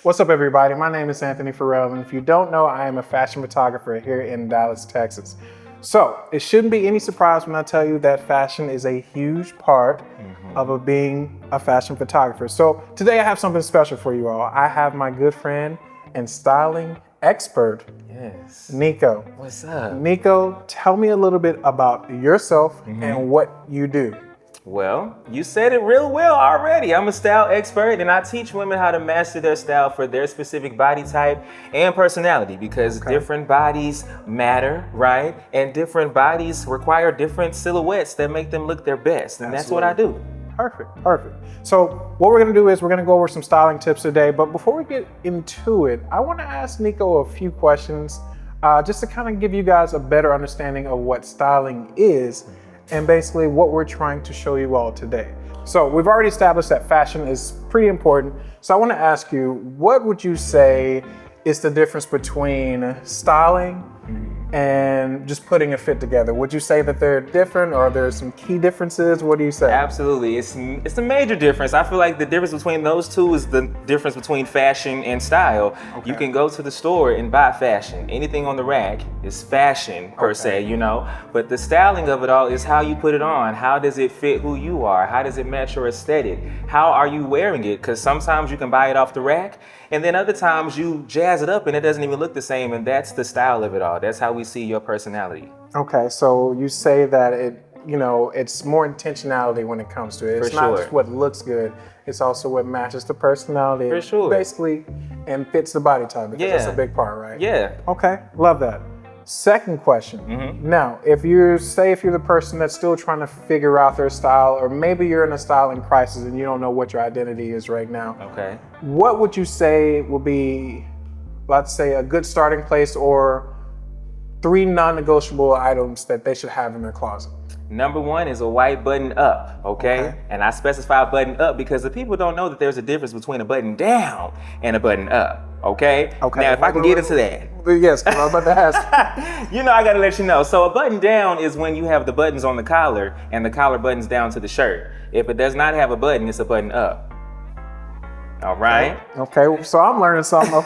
What's up, everybody? My name is Anthony Farrell, and if you don't know, I am a fashion photographer here in Dallas, Texas. So it shouldn't be any surprise when I tell you that fashion is a huge part of being a fashion photographer. So today I have something special for you all. I have my good friend and styling expert, Nikko. What's up? Nikko, tell me a little bit about yourself and what you do. Well, you said it real well already. I'm a style expert and I teach women how to master their style for their specific body type and personality because different bodies matter, right? And different bodies require different silhouettes that make them look their best. And that's what I do. Perfect, perfect. So what we're gonna do is we're gonna go over some styling tips today, but before we get into it, I wanna ask Nikko a few questions just to kind of give you guys a better understanding of what styling is and basically what we're trying to show you all today. So we've already established that fashion is pretty important. So I wanna ask you, what would you say is the difference between styling and just putting a fit together? Would you say that they're different or there's some key differences? What do you say? Absolutely, it's a major difference. I feel like the difference between those two is the difference between fashion and style. You can go to the store and buy fashion. Anything on the rack is fashion per se, you know, but the styling of it all is how you put it on. How does it fit who you are? How does it match your aesthetic? How are you wearing it? Because sometimes you can buy it off the rack and then other times you jazz it up and it doesn't even look the same, and that's the style of it all. That's how we see your personality. Okay, so you say that it's more intentionality when it comes to it. It's not just what looks good, it's also what matches the personality. For sure. Basically, and fits the body type, because that's a big part, right? Yeah. Okay, love that. Second question. Now, if you're the person that's still trying to figure out their style, or maybe you're in a styling crisis and you don't know what your identity is right now. Okay. What would you say will be, let's say, a good starting place or 3 non-negotiable items that they should have in their closet? Number 1 is a white button up, okay? And I specify button up because the people don't know that there's a difference between a button down and a button up, okay? Now, if I can get into that. Yes, because I was about to ask. You know, I gotta let you know. So a button down is when you have the buttons on the collar and the collar buttons down to the shirt. If it does not have a button, it's a button up. All right. Okay, so I'm learning something.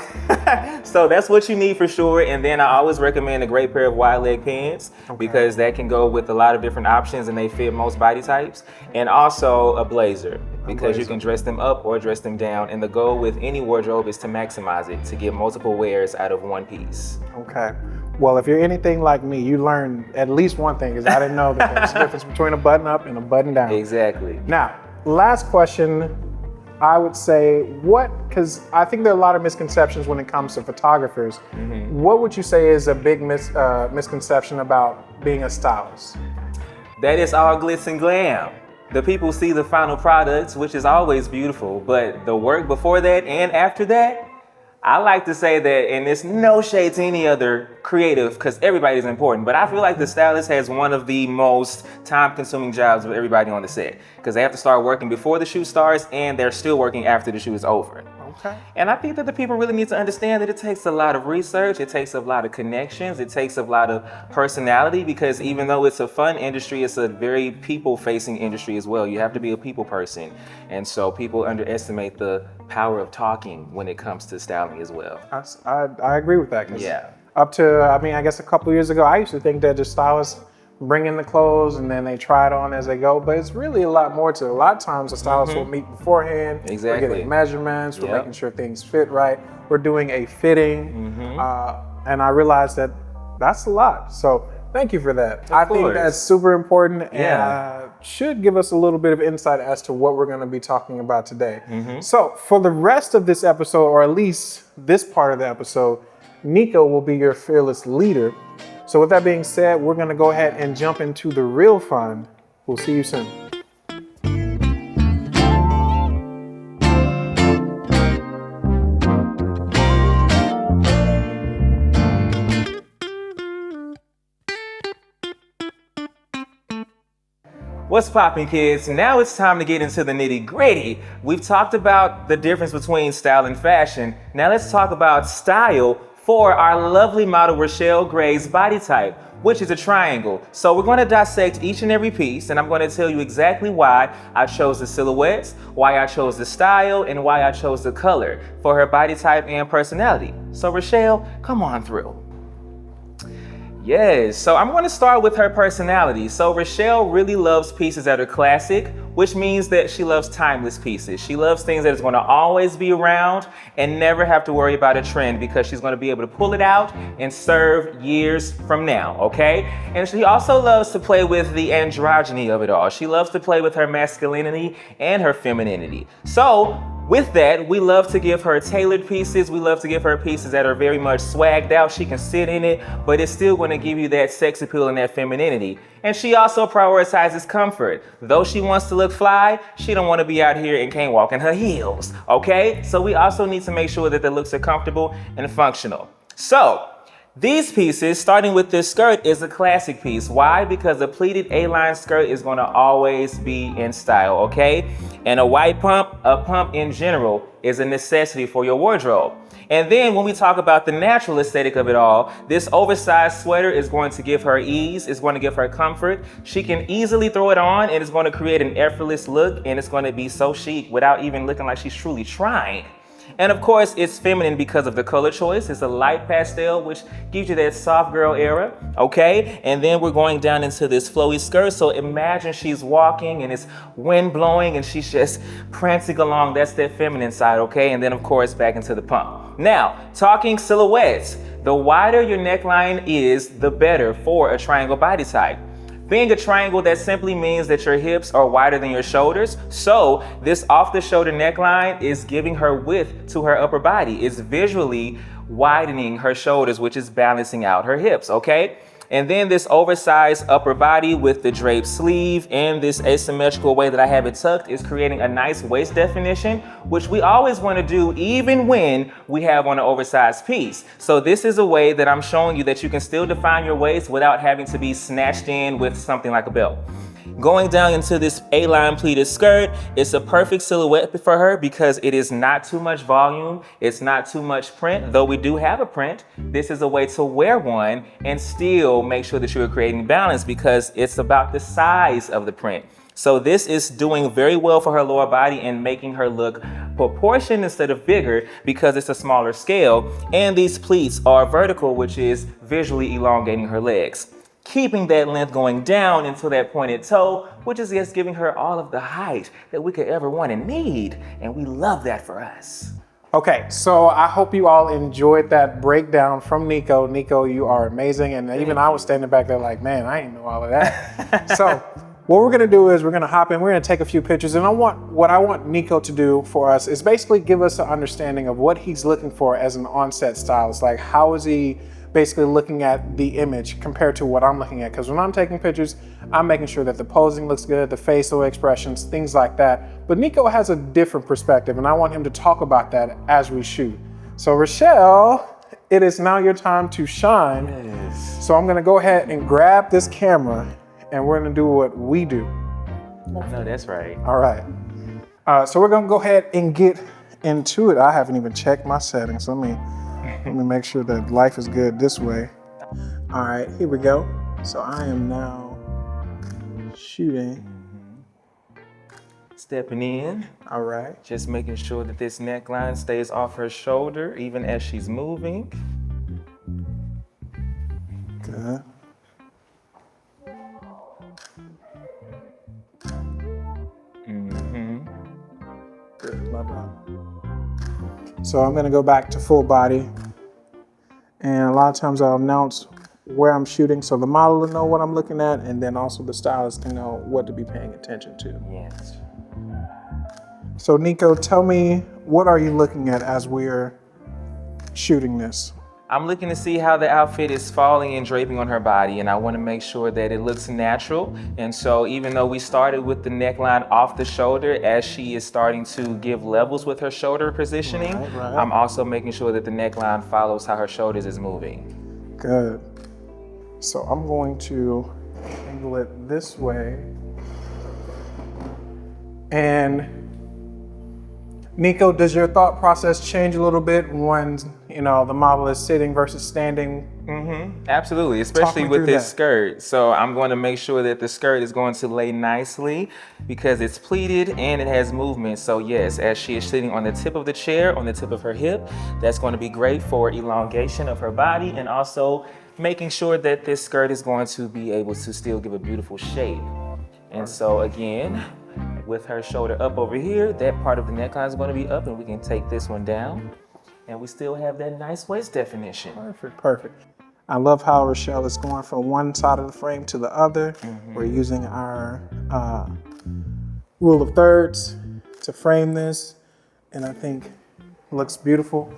So that's what you need for sure. And then I always recommend a great pair of wide leg pants because that can go with a lot of different options and they fit most body types. And also a blazer because you can dress them up or dress them down. And the goal with any wardrobe is to maximize it, to get multiple wears out of one piece. Okay. Well, if you're anything like me, you learn at least one thing, is I didn't know that there's a difference between a button up and a button down. Exactly. Now, last question. I would say because I think there are a lot of misconceptions when it comes to photographers. What would you say is a big misconception about being a stylist? That is all glitz and glam. The people see the final products, which is always beautiful, but the work before that and after that, I like to say that, and it's no shade to any other creative, because everybody's important, but I feel like the stylist has one of the most time-consuming jobs of everybody on the set, because they have to start working before the shoot starts, and they're still working after the shoot is over. Okay. And I think that the people really need to understand that it takes a lot of research, it takes a lot of connections, it takes a lot of personality, because even though it's a fun industry, it's a very people-facing industry as well. You have to be a people person. And so people underestimate the power of talking when it comes to styling as well. I agree with that. Up to, I guess a couple of years ago, I used to think that the stylists bring in the clothes and then they try it on as they go, but it's really a lot more to it. A lot of times the stylists will meet beforehand. We're getting measurements, we're making sure things fit right. We're doing a fitting, and I realized that that's a lot. So thank you for that. I think that's super important and should give us a little bit of insight as to what we're gonna be talking about today. So for the rest of this episode, or at least this part of the episode, Nikko will be your fearless leader. So with that being said, we're gonna go ahead and jump into the real fun. We'll see you soon. What's poppin', kids? Now it's time to get into the nitty gritty. We've talked about the difference between style and fashion. Now let's talk about style for our lovely model Rochelle Gray's body type. which is a triangle. So we're going to dissect each and every piece, and I'm going to tell you exactly why I chose the silhouettes, why I chose the style, and why I chose the color for her body type and personality. So Rochelle, come on through. Yes, so I'm going to start with her personality. So Rochelle really loves pieces that are classic, which means that she loves timeless pieces. She loves things that is going to always be around and never have to worry about a trend, because she's going to be able to pull it out and serve years from now, okay? And she also loves to play with the androgyny of it all. She loves to play with her masculinity and her femininity. So with that, we love to give her tailored pieces. We love to give her pieces that are very much swagged out. She can sit in it, but it's still going to give you that sex appeal and that femininity. And she also prioritizes comfort. Though she wants to look fly, she don't want to be out here and can't walk in her heels, okay? So we also need to make sure that the looks are comfortable and functional. So these pieces, starting with this skirt, is a classic piece. Why? Because a pleated A-line skirt is going to always be in style, okay? And a white pump, a pump in general, is a necessity for your wardrobe. And then when we talk about the natural aesthetic of it all, this oversized sweater is going to give her ease, it's going to give her comfort. She can easily throw it on and it's going to create an effortless look, and it's going to be so chic without even looking like she's truly trying. And of course, it's feminine because of the color choice. It's a light pastel, which gives you that soft girl era, okay? And then we're going down into this flowy skirt. So imagine she's walking and it's wind blowing and she's just prancing along. That's that feminine side, okay? And then of course, back into the pump. Now, talking silhouettes. The wider your neckline is, the better for a triangle body type. Being a triangle, that simply means that your hips are wider than your shoulders. So this off the shoulder neckline is giving her width to her upper body. It's visually widening her shoulders, which is balancing out her hips, okay? And then this oversized upper body with the draped sleeve and this asymmetrical way that I have it tucked is creating a nice waist definition, which we always want to do even when we have on an oversized piece. So this is a way that I'm showing you that you can still define your waist without having to be snatched in with something like a belt. Going down into this A-line pleated skirt, it's a perfect silhouette for her because it is not too much volume, it's not too much print. Though we do have a print, this is a way to wear one and still make sure that you're creating balance, because it's about the size of the print. So this is doing very well for her lower body and making her look proportioned instead of bigger because it's a smaller scale. And these pleats are vertical, which is visually elongating her legs, keeping that length going down into that pointed toe, which is just giving her all of the height that we could ever want and need. And we love that for us. Okay, so I hope you all enjoyed that breakdown from Nikko. Nikko, you are amazing. And even I was standing back there like, man, I didn't know all of that. So what we're gonna do is we're gonna hop in, we're gonna take a few pictures, and what I want Nikko to do for us is basically give us an understanding of what he's looking for as an on-set stylist. Like, how is he basically looking at the image compared to what I'm looking at? Because when I'm taking pictures, I'm making sure that the posing looks good, the facial expressions, things like that. But Nikko has a different perspective, and I want him to talk about that as we shoot. So Rochelle, it is now your time to shine. Yes. So I'm gonna go ahead and grab this camera, and we're gonna do what we do. No, that's right. All right. So we're gonna go ahead and get into it. I haven't even checked my settings. Let me make sure that life is good this way. All right, here we go. So I am now shooting. Stepping in. All right. Just making sure that this neckline stays off her shoulder even as she's moving. Good. Good, love that. So I'm gonna go back to full body. And a lot of times I'll announce where I'm shooting so the model will know what I'm looking at, and then also the stylist can know what to be paying attention to. Yes. So Nikko, tell me, what are you looking at as we're shooting this? I'm looking to see how the outfit is falling and draping on her body, and I want to make sure that it looks natural. And so even though we started with the neckline off the shoulder, as she is starting to give levels with her shoulder positioning, Right. I'm also making sure that the neckline follows how her shoulders is moving. Good. So I'm going to angle it this way. And Nikko, does your thought process change a little bit when, the model is sitting versus standing Absolutely, especially me with through this that. skirt. So I'm going to make sure that the skirt is going to lay nicely because it's pleated and it has movement. So yes, as she is sitting on the tip of the chair, on the tip of her hip, that's going to be great for elongation of her body and also making sure that this skirt is going to be able to still give a beautiful shape. And so again, with her shoulder up over here, that part of the neckline is going to be up and we can take this one down and we still have that nice waist definition. Perfect, perfect. I love how Rochelle is going from one side of the frame to the other. We're using our rule of thirds to frame this, and I think it looks beautiful.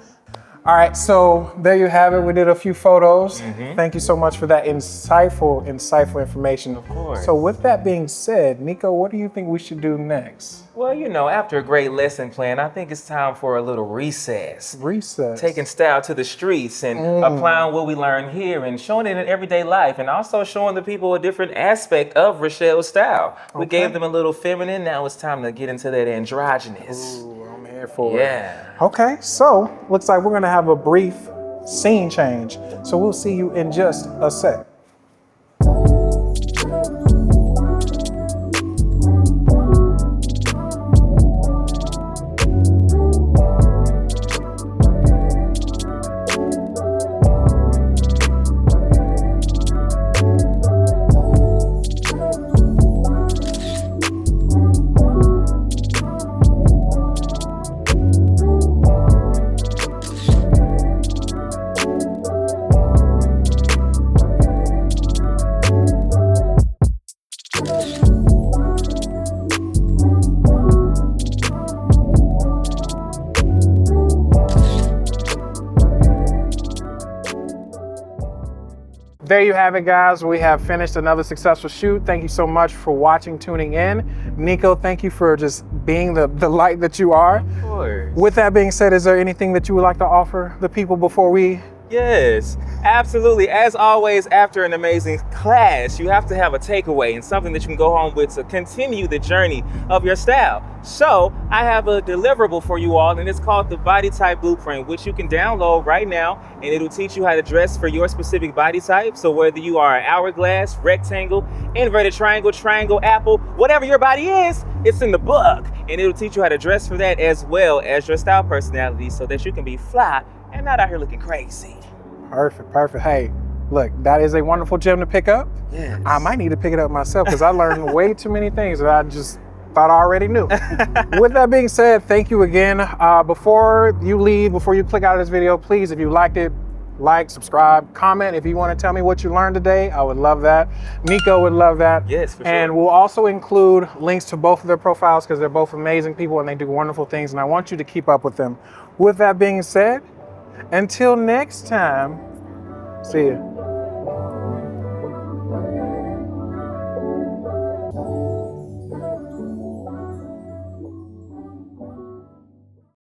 All right, so there you have it. We did a few photos. Thank you so much for that insightful information. Of course. So with that being said, Nikko, what do you think we should do next? Well, you know, after a great lesson plan, I think it's time for a little recess. Recess. Taking style to the streets and applying what we learn here and showing it in everyday life and also showing the people a different aspect of Rochelle's style. We gave them a little feminine, now it's time to get into that androgynous. Ooh, I'm here for it. Yeah. Okay, so looks like we're gonna have a brief scene change. So we'll see you in just a sec. There you have it, guys. We have finished another successful shoot. Thank you so much for watching, tuning in. Nikko, thank you for just being the light that you are. Of course. With that being said, is there anything that you would like to offer the people before we? Yes, absolutely. As always, after an amazing class, you have to have a takeaway and something that you can go home with to continue the journey of your style. So I have a deliverable for you all, and it's called the Body Type Blueprint, which you can download right now, and it'll teach you how to dress for your specific body type. So whether you are an hourglass, rectangle, inverted triangle, triangle, apple, whatever your body is, it's in the book, and it'll teach you how to dress for that as well as your style personality so that you can be fly and not out here looking crazy. Perfect, perfect. Hey, look, that is a wonderful gem to pick up. Yes. I might need to pick it up myself because I learned way too many things that I just thought I already knew. With that being said, thank you again. Before you leave, before you click out of this video, please, if you liked it, like, subscribe, comment. If you want to tell me what you learned today, I would love that. Nikko would love that. Yes, for sure. And we'll also include links to both of their profiles because they're both amazing people and they do wonderful things, and I want you to keep up with them. With that being said, until next time, see you.